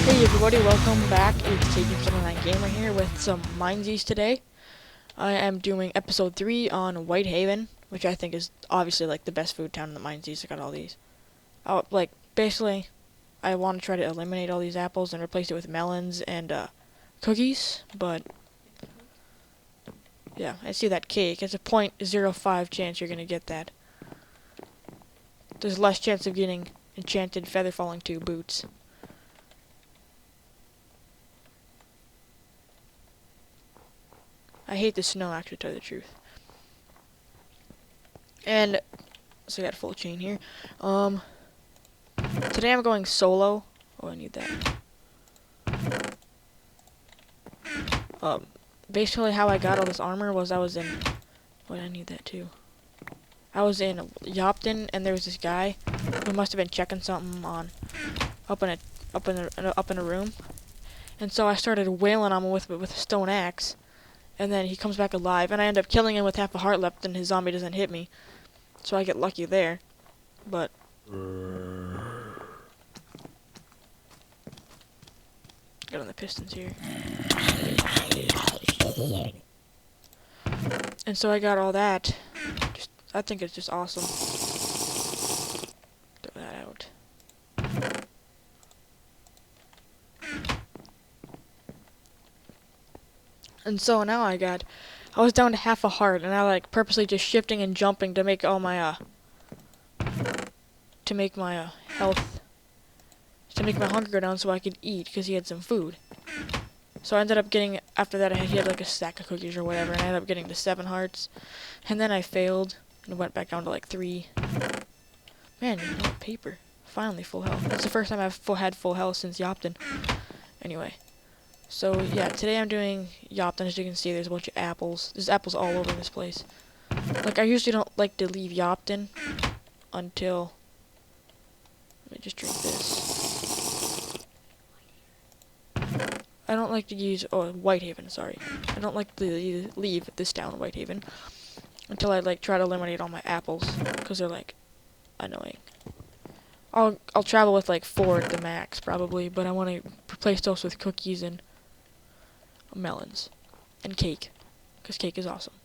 Hey everybody, welcome back. It's KG79 Gamer here with some minezs today. I am doing episode 3 on Whitehaven, which I think is obviously like the best food town in the minezs. I got all these. Basically, I want to try to eliminate all these apples and replace it with melons and cookies, but yeah, I see that cake. It's a 0.05 chance you're gonna get that. There's less chance of getting enchanted feather falling 2 boots. I hate the snow, actually, to tell you the truth. And, so I got a full chain here. Today I'm going solo. Oh, I need that. Basically how I got all this armor was I was in... Wait, I need that too. I was in Yopton, and there was this guy who must have been checking something on... up in a room. And so I started wailing on him with a stone axe. And then he comes back alive, and I end up killing him with half a heart left, and his zombie doesn't hit me. So I get lucky there. But... Get on the pistons here. And so I got all that. I think it's just awesome. Throw that out. And so now I was down to half a heart, and I like purposely just shifting and jumping to make all my health, to make my hunger go down so I could eat, because he had some food. So I ended up getting, after that he had like a stack of cookies or whatever, and I ended up getting to 7 hearts. And then I failed, and went back down to like 3. Man, you know what, paper. Finally full health. That's the first time I've had full health since Yopton. Anyway. So yeah, today I'm doing Yopton. As you can see, there's a bunch of apples. There's apples all over this place. Like, I usually don't like to leave Yopton until... Let me just drink this. I don't like to use... Oh, Whitehaven, sorry. I don't like to leave this town, Whitehaven, until I, like, try to eliminate all my apples, because they're, like, annoying. I'll travel with, like, 4 at the max, probably, but I want to replace those with cookies and melons. And cake, because cake is awesome.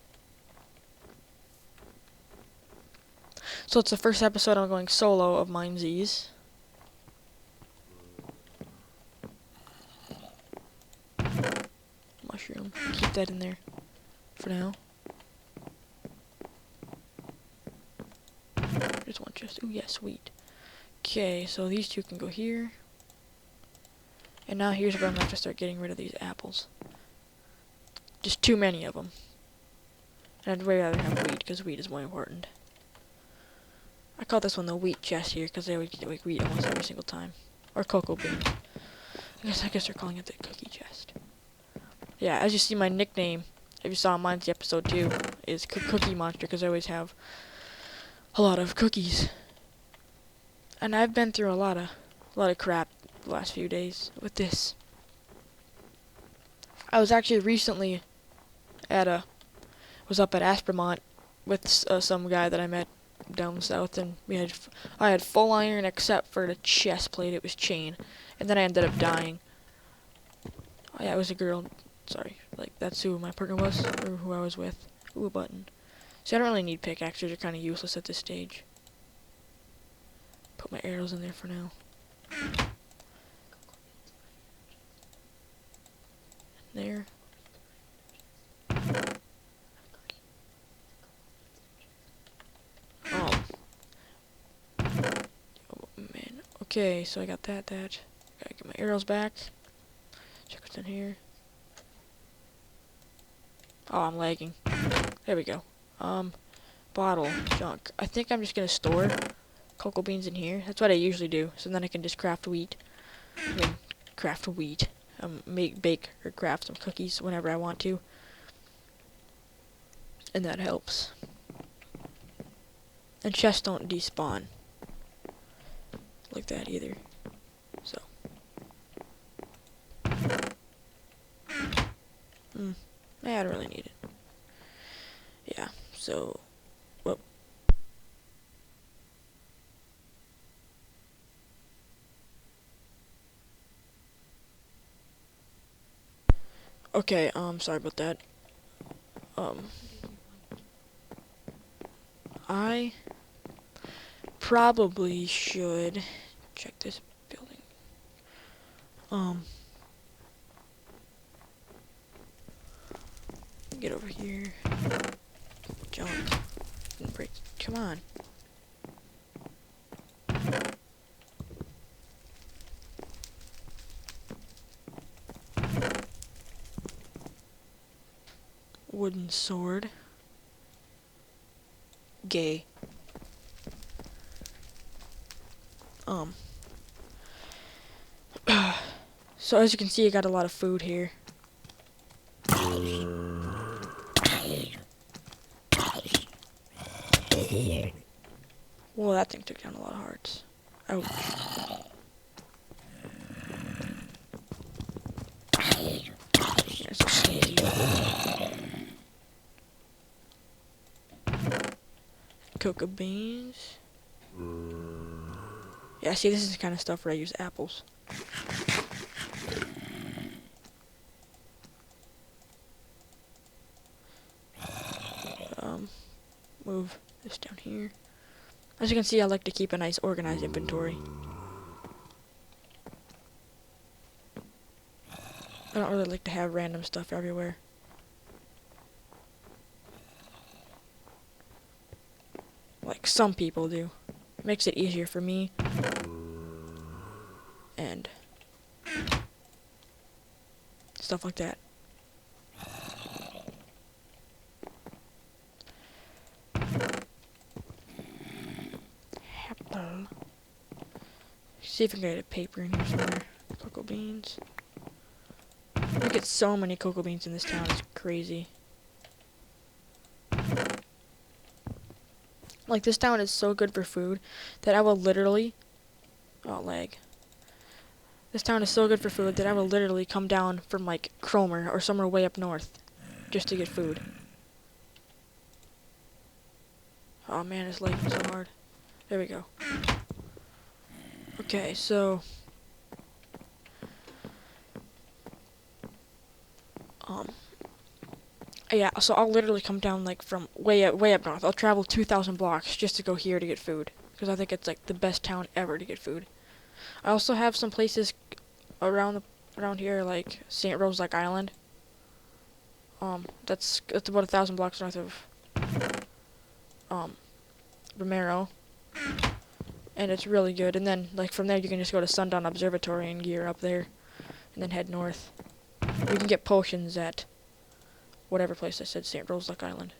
So it's the first episode I'm going solo of minezs. Mushroom. Keep that in there for now. There's one chest. Ooh, yeah, sweet. Okay, so these 2 can go here. And now here's where I'm going to have to start getting rid of these apples. Just too many of them. And I'd way rather have wheat, because wheat is more important. I call this one the wheat chest here, because they always get like wheat almost every single time. Or cocoa beans. I guess they're calling it the cookie chest. Yeah, as you see, my nickname, if you saw mine's episode 2, is Cookie Monster, because I always have a lot of cookies. And I've been through a lot of crap the last few days with this. I was actually recently was up at Aspermont with some guy that I met down south, and I had full iron except for the chest plate. It was chain, and then I ended up dying. Oh yeah, it was a girl. Sorry, like that's who my partner was, or who I was with. Ooh, a button. See, I don't really need pickaxes. They're kind of useless at this stage. Put my arrows in there for now. There. Oh man. Okay, so I got that. Gotta get my arrows back. Check what's in here. Oh, I'm lagging. There we go. Bottle, junk. I think I'm just gonna store cocoa beans in here. That's what I usually do. So then I can just craft wheat. Craft wheat. Bake or craft some cookies whenever I want to. And that helps. And chests don't despawn like that either. So. I don't really need it. Yeah, so. Well. Okay, sorry about that. I probably should check this building. Get over here. Jump. And break. Come on. Wooden sword. Gay. So as you can see, I got a lot of food here. Well, that thing took down a lot of hearts. Ouch. There's a sneaky. Cocoa beans. Yeah, see, this is the kind of stuff where I use apples. Move this down here. As you can see, I like to keep a nice organized inventory. I don't really like to have random stuff everywhere. Like some people do. It makes it easier for me. And stuff like that. Apple. See if I can get a paper in here somewhere. Cocoa beans. I get so many cocoa beans in this town, it's crazy. Like, this town is so good for food that I will literally... Oh, lag. This town is so good for food that I will literally come down from, like, Cromer or somewhere way up north just to get food. Oh man, it's lagging so hard. There we go. Okay, so... yeah, so I'll literally come down, like, from way up north. I'll travel 2,000 blocks just to go here to get food. Because I think it's, like, the best town ever to get food. I also have some places around here, like St. Rose Lake Island. That's about 1,000 blocks north of Romero, and it's really good. And then, like, from there you can just go to Sundown Observatory and gear up there, and then head north. You can get potions at whatever place I said, St. Rose Lake Island.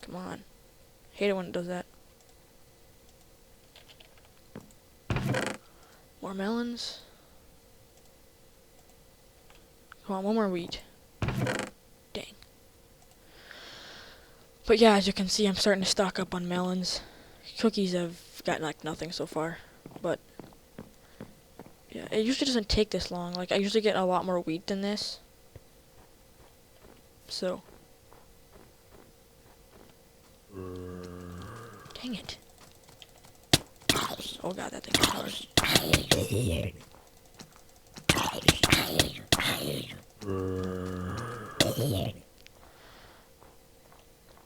Come on, hate it when it does that. More melons. Come on, one more wheat. Dang. But yeah, as you can see, I'm starting to stock up on melons. Cookies have gotten, like, nothing so far. But yeah, it usually doesn't take this long. Like, I usually get a lot more wheat than this. So. Dang it. Oh god, that thing is hard.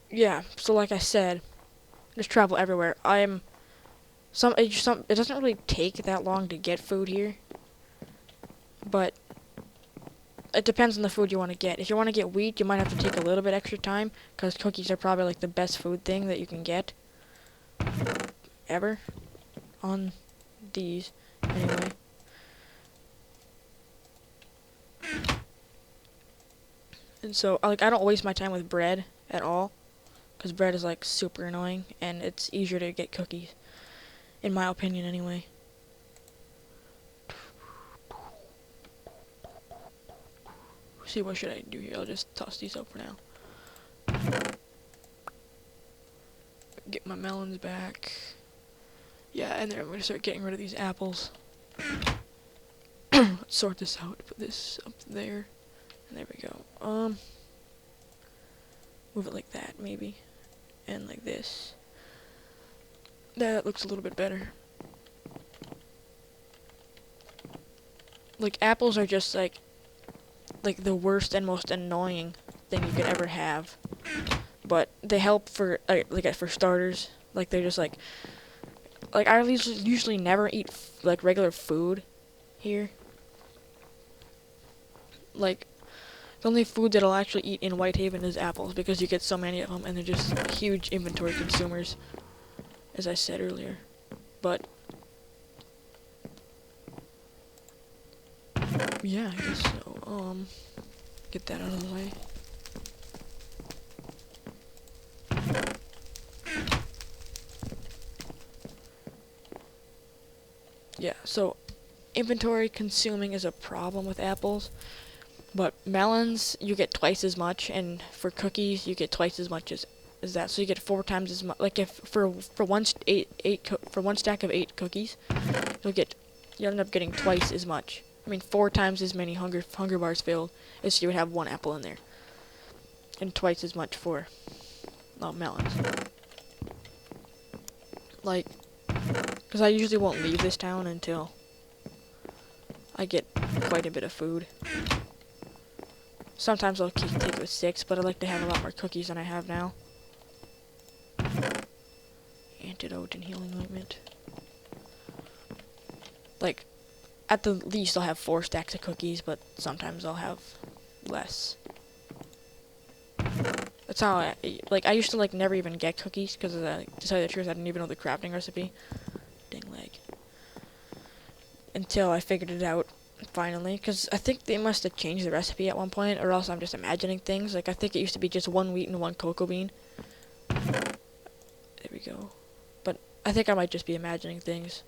Yeah, so like I said, just travel everywhere. It doesn't really take that long to get food here. But it depends on the food you want to get. If you want to get wheat, you might have to take a little bit extra time, because cookies are probably, like, the best food thing that you can get ever on these, anyway. And so, like, I don't waste my time with bread at all, because bread is, like, super annoying, and it's easier to get cookies, in my opinion, anyway. See, what should I do here? I'll just toss these up for now. Get my melons back. Yeah, and then I'm going to start getting rid of these apples. Let's sort this out. Put this up there. And there we go. Move it like that, maybe. And like this. That looks a little bit better. Like, apples are just, like, like the worst and most annoying thing you could ever have. But they help for for starters. Like they're just like I usually never eat like regular food here. Like the only food that I'll actually eat in Whitehaven is apples because you get so many of them and they're just huge inventory consumers, as I said earlier. But yeah, I guess so. Get that out of the way. Yeah, so inventory consuming is a problem with apples, but melons you get twice as much, and for cookies you get twice as much as that. So you get 4 times as much. Like if for one for one stack of 8 cookies, you'll end up getting twice as much. I mean 4 times as many hunger bars filled as you would have 1 apple in there, and twice as much for melons. Like, because I usually won't leave this town until I get quite a bit of food. Sometimes I'll take it with 6, but I like to have a lot more cookies than I have now. Antidote and healing ointment. Like, at the least I'll have 4 stacks of cookies, but sometimes I'll have less. That's how I used to never even get cookies, because to tell you the truth, I didn't even know the crafting recipe. Dang leg. Until I figured it out, finally, because I think they must have changed the recipe at one point, or else I'm just imagining things. Like, I think it used to be just 1 wheat and 1 cocoa bean. There we go. But I think I might just be imagining things.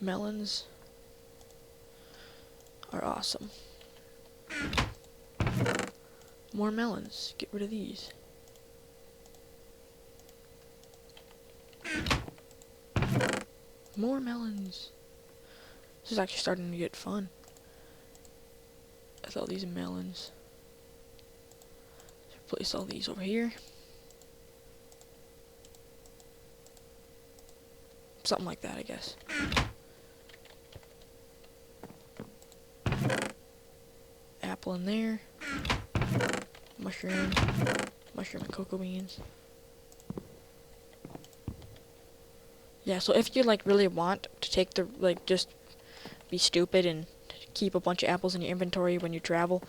Melons are awesome. More melons. Get rid of these. More melons. This is actually starting to get fun. With all these melons. Let's place all these over here. Something like that, I guess. Apple in there. Mushroom and cocoa beans. Yeah, so if you really want to take the just be stupid and keep a bunch of apples in your inventory when you travel,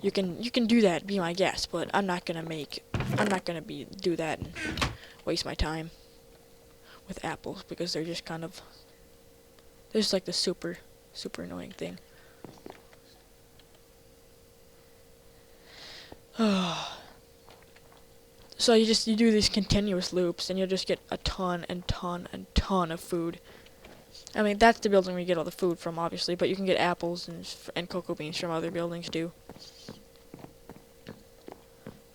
you can do that, be my guest, but I'm not gonna do that and waste my time with apples because they're just they're just like the super annoying thing. So you do these continuous loops, and you'll just get a ton of food. I mean, that's the building where you get all the food from, obviously, but you can get apples and cocoa beans from other buildings too.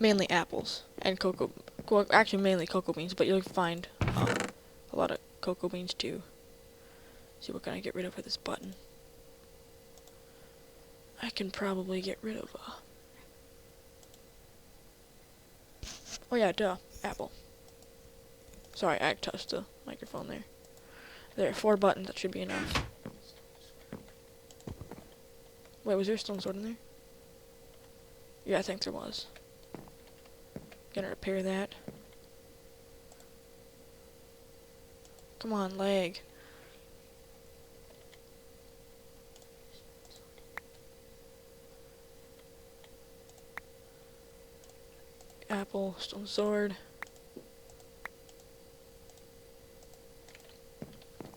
Mainly apples and well, actually mainly cocoa beans, but you'll find a lot of cocoa beans too. See what can I get rid of with this button. I can probably get rid of oh yeah, duh, apple. Sorry, I touched the microphone there. There, 4 buttons, that should be enough. Wait, was there a stone sword in there? Yeah, I think there was. Gonna repair that. Come on, leg. Apple, stone sword.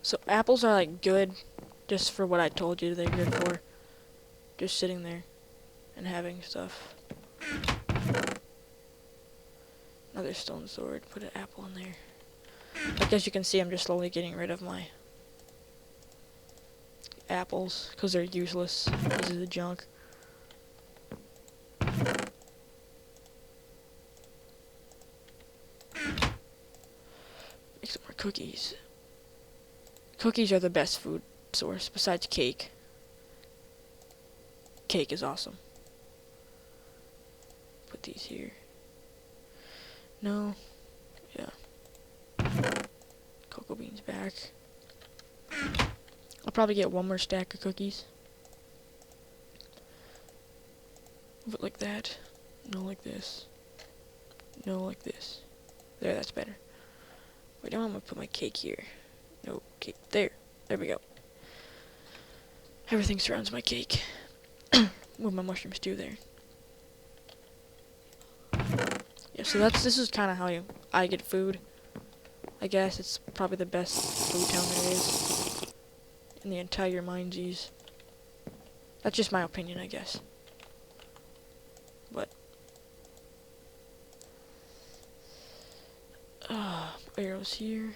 So apples are good just for what I told you they're good for. Just sitting there and having stuff. Another stone sword, put an apple in there. As you can see, I'm just slowly getting rid of my apples because they're useless. This is the junk. Make some more cookies. Cookies are the best food source besides cake. Cake is awesome. Put these here. No. Yeah. Cocoa beans back. I'll probably get one more stack of cookies. Move it like that. No, like this. No, like this. There, that's better. Wait, now I'm gonna put my cake here. No, cake. There. There we go. Everything surrounds my cake. Move my mushroom stew there. Yeah, so this is kind of how I get food. I guess it's probably the best food town there is in the entire Minezs. That's just my opinion, I guess. But arrows here.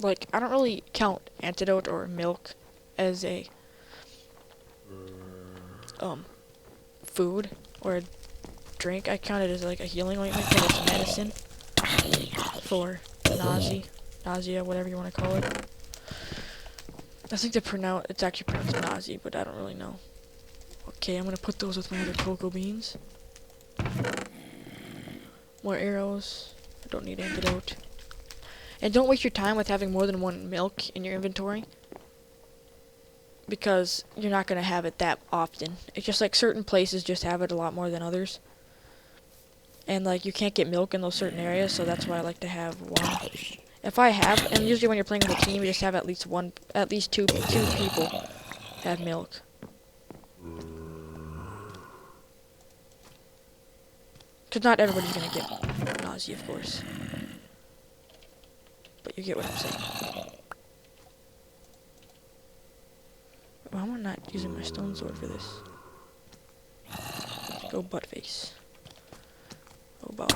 Like, I don't really count antidote or milk as a food or a drink. I count it as like a healing ointment because it's medicine for nausea, whatever you want to call it. I think it's actually pronounced nausea, but I don't really know. Okay, I'm gonna put those with my other cocoa beans. More arrows. I don't need antidote. And don't waste your time with having more than one milk in your inventory, because you're not going to have it that often. It's just like certain places just have it a lot more than others. And like you can't get milk in those certain areas, so that's why I like to have one. If I have, and usually when you're playing with a team, you just have at least two people have milk. Because not everybody's going to get nausea, of course. But you get what I'm saying. Why am I not using my stone sword for this? Go butt face. Oh, boss.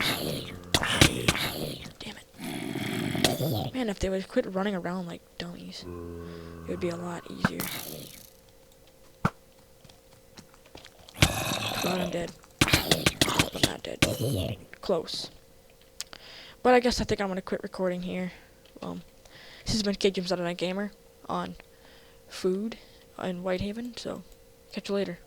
Damn it. Man, if they would quit running around like dummies, it would be a lot easier. God, I'm dead. I'm not dead. Close. But I guess I think I'm going to quit recording here. This has been KJamesNotANightGamer on food in Whitehaven, so catch you later.